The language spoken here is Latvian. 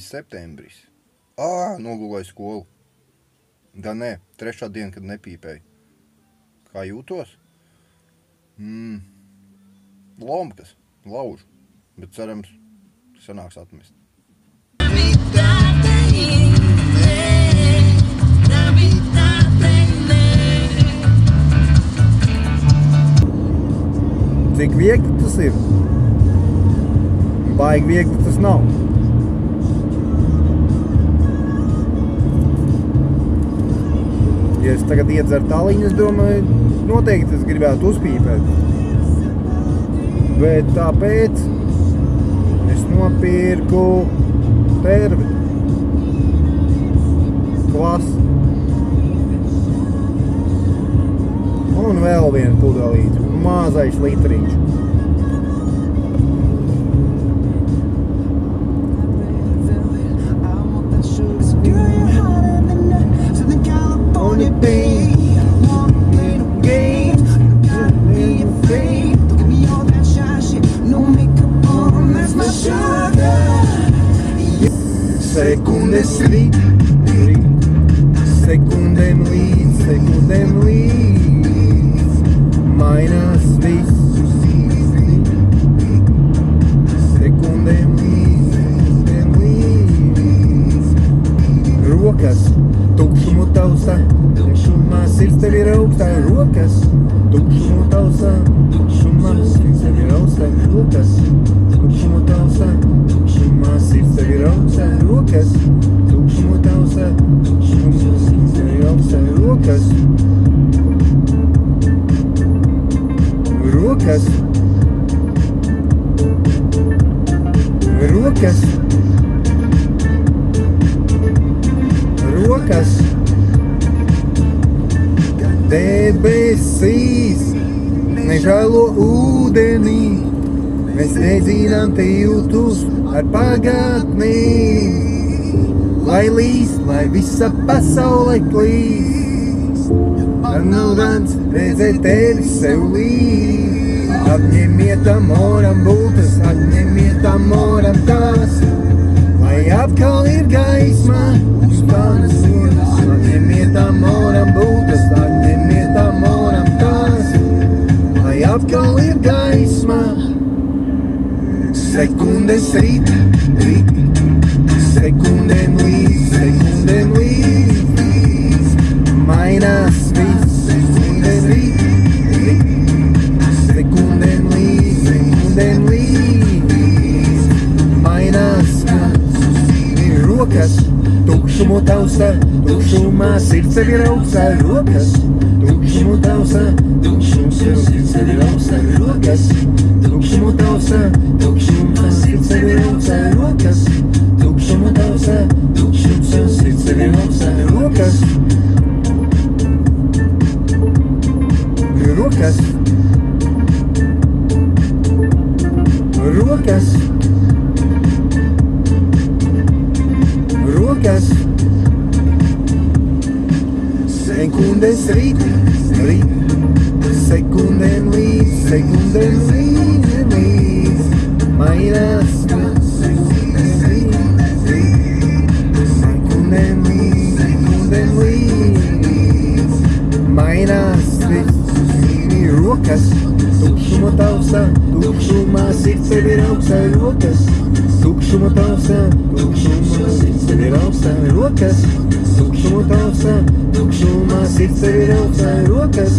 septembris. Nogulēju skolu. Gan nē, 3. diena, kad nepīpēju. Kā jūtos? Lomkas, laužu, bet cerams, sanāks atmest. Cik viegli tas ir? Baigi viegli tas nav. Ja es tagad iedzeru taliņu, es domāju, noteikti es gribētu uzpīpēt. Bet tāpēc es nopirku tervi. Klasi. Un vēl vienu pudelīti. Mazais litriņš. Sekundes rīt, sekundēm līdz, mainās viss. Sekundēm līdz, rokas, tukšumu taustā, tukšumā sirds tev ir augstā, rokas, tukšumu taustā, tukšumā sirds tev ir augstā, rokas, tukšumu taustā, tukšumā sirds tev ir augstā, rokas, tukšumu taustā, tukšumā sirds tev ir augstā, rokas. Rokas, rokas, rokas, debesīs, nežēlo ūdenī, mēs nedzīnām tiltus ar pagātnī, lai līst, lai visa pasaule klīst, ar nūdans redzēt tevi sev līdz. Atņemiet amoram būtas, atņemiet amoram tās, lai atkal ir gaisma uz tādas sienas. Atņemiet amoram būtas, atņemiet amoram tās, lai atkal ir gaisma. Sekundes rīt, sekundēm līdz, mainās viss. Sekundēm rīt, sekundēm līdz, mainās ir rokas, tukšumu taustā, tukšumā sirds tev ir augstā, rokas, tukšumu taustā, tukšumā sirds tev ir augstā, rokas, tukšumu taustā, tukšumā sirds tev ir augstā, rokas, tukšumu taustā, tukšumā sirds tev ir augstā, rokas, rokas. Rokas, rokas, sekundes rīt, sekundēm līdz, mainās, sekundēm līdz, mainās viss. Rokas, tukšuma taustā, tukšumā sirds tev ir augstā, rokas, tukšuma taustā, tukšumā sirds tev ir augstā, rokas, tukšuma taustā, tukšumā sirds tev ir augstā, rokas,